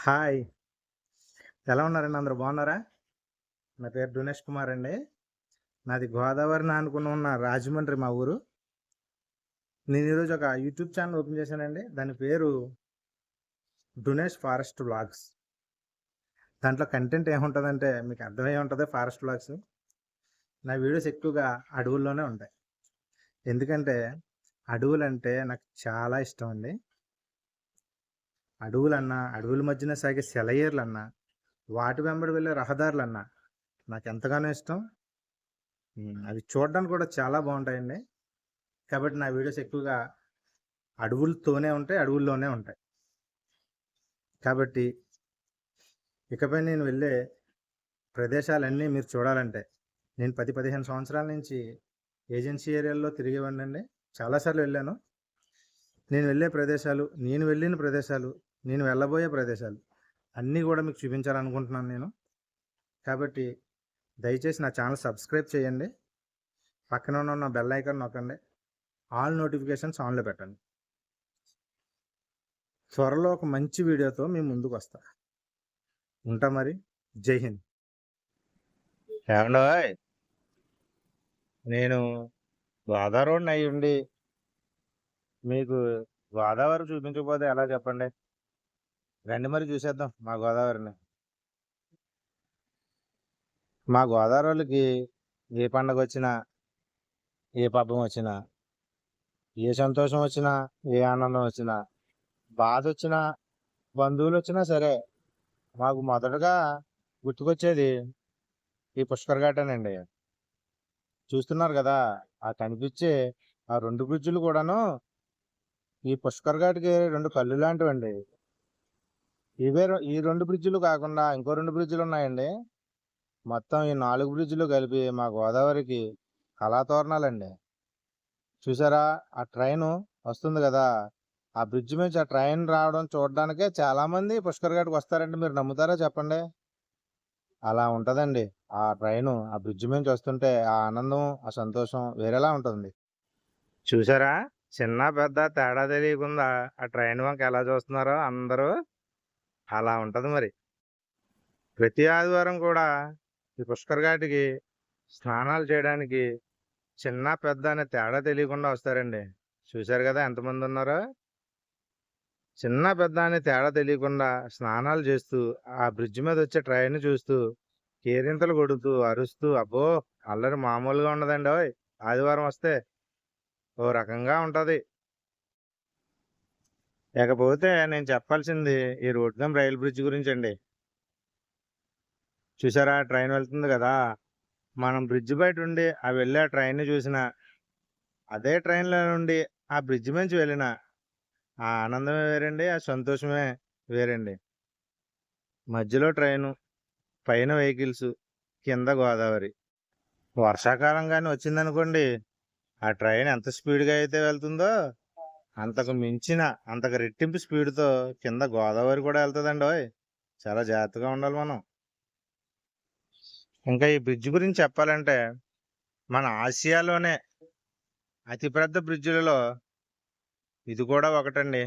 Hi. ఎలా ఉన్నారండి? అందరూ బాగున్నారా? నా పేరు డునేష్ కుమార్ అండి. నాది గోదావరిని ఆనుకుని ఉన్న రాజమండ్రి మా ఊరు. నేను ఈరోజు ఒక యూట్యూబ్ ఛానల్ ఓపెన్ చేశానండి. దాని పేరు డునేష్ ఫారెస్ట్ వ్లాగ్స్. దాంట్లో కంటెంట్ ఏముంటదంటే మీకు అర్థమయ్యే ఉంటది ఫారెస్ట్ వ్లాగ్స్. నా వీడియోస్ ఎక్కువగా అడవుల్లోనే ఉంటాయి. ఎందుకంటే అడవులంటే నాకు చాలా ఇష్టం అండి. అడవులన్నా, అడవుల మధ్యన సాగే సెలయేర్లన్నా, వాటి వెంబడి వెళ్ళే రహదారులన్నా నాకెంతగానో ఇష్టం. అవి చూడడానికి కూడా చాలా బాగుంటాయండి. కాబట్టి నా వీడియోస్ ఎక్కువగా అడవులతోనే ఉంటాయి, అడవుల్లోనే ఉంటాయి. కాబట్టి ఇకపై నేను వెళ్ళే ప్రదేశాలన్నీ మీరు చూడాలంటే నేను 10-15 సంవత్సరాల నుంచి ఏజెన్సీ ఏరియాల్లో తిరిగేవాడినండి. చాలాసార్లు వెళ్ళాను. నేను వెళ్ళే ప్రదేశాలు, నేను వెళ్ళిన ప్రదేశాలు, నేను వెళ్ళబోయే ప్రదేశాలు అన్నీ కూడా మీకు చూపించాలనుకుంటున్నాను నేను. కాబట్టి దయచేసి నా ఛానల్ సబ్స్క్రైబ్ చేయండి. పక్కన ఉన్న బెల్ ఐకాన్ నొక్కండి. ఆల్ నోటిఫికేషన్స్ ఆన్లో పెట్టండి. త్వరలో ఒక మంచి వీడియోతో మీ ముందుకు వస్తా. ఉంటా మరి. జై హింద్. ఏమండోయ్, నేను గోదావరిని అయి ఉండి మీకు గోదావరి చూపించకపోతే ఎలా చెప్పండి? రండి మరి చూసేద్దాం మా గోదావరిని. మా గోదావరికి ఏ పండగ వచ్చినా, ఏ పబ్బం వచ్చినా, ఏ సంతోషం వచ్చినా, ఏ ఆనందం వచ్చినా, బాధ వచ్చినా, బంధువులు వచ్చినా సరే మాకు మొదటగా గుర్తుకొచ్చేది ఈ పుష్కర్ ఘాటేనండి. చూస్తున్నారు కదా, ఆ కనిపించే ఆ 2 బ్రిడ్జిలు కూడాను ఈ పుష్కర్ ఘాట్‌కి 2 కళ్ళు లాంటివండి. ఈ 2 బ్రిడ్జిలు కాకుండా ఇంకో 2 బ్రిడ్జిలు ఉన్నాయండి. మొత్తం ఈ 4 బ్రిడ్జిలు కలిపి మా గోదావరికి కళాతోరణాలండి. చూసారా? ఆ ట్రైను వస్తుంది కదా, ఆ బ్రిడ్జి నుంచి ఆ ట్రైన్ రావడం చూడడానికే చాలామంది పుష్కర్ ఘాట్‌కి వస్తారండి. మీరు నమ్ముతారా చెప్పండి? అలా ఉంటదండి. ఆ ట్రైను ఆ బ్రిడ్జి నుంచి వస్తుంటే ఆ ఆనందం, ఆ సంతోషం వేరేలా ఉంటుంది. చూసారా? చిన్న పెద్ద తేడా తెలియకుండా ఆ ట్రైన్ వంక ఎలా చూస్తున్నారో అందరూ. అలా ఉంటది మరి. ప్రతి ఆదివారం కూడా ఈ పుష్కర్ ఘాట్‌కి స్నానాలు చేయడానికి చిన్న పెద్ద అనే తేడా తెలియకుండా వస్తారండి. చూసారు కదా ఎంతమంది ఉన్నారో. చిన్న పెద్ద అనే తేడా తెలియకుండా స్నానాలు చేస్తూ ఆ బ్రిడ్జ్ మీద వచ్చే ట్రైన్ చూస్తూ కేరింతలు కొడుతూ అరుస్తూ అబ్బో, అల్లరి మామూలుగా ఉండదండి ఓయ్. ఆదివారం వస్తే ఓ రకంగా ఉంటది. ఇకపోతే నేను చెప్పాల్సింది ఈ రోడ్గమ్ రైల్ బ్రిడ్జ్ గురించండి. చూసారా ట్రైన్ వెళ్తుంది కదా, మనం బ్రిడ్జ్ బయట ఉండి ఆ వెళ్ళే ట్రైన్ని చూసినా, అదే ట్రైన్లో నుండి ఆ బ్రిడ్జ్ నుంచి వెళ్ళిన ఆ ఆనందమే వేరండి, ఆ సంతోషమే వేరండి. మధ్యలో ట్రైను, పైన వెహికల్స్, కింద గోదావరి. వర్షాకాలం కానీ వచ్చిందనుకోండి, ఆ ట్రైన్ ఎంత స్పీడ్గా అయితే వెళ్తుందో అంతకు మించిన, అంతకు రెట్టింపు స్పీడ్తో కింద గోదావరి కూడా వెళ్తుందండి ఓయ్. చాలా జాగ్రత్తగా ఉండాలి మనం. ఇంకా ఈ బ్రిడ్జ్ గురించి చెప్పాలంటే మన ఆసియాలోనే అతిపెద్ద బ్రిడ్జిలలో ఇది కూడా ఒకటండి.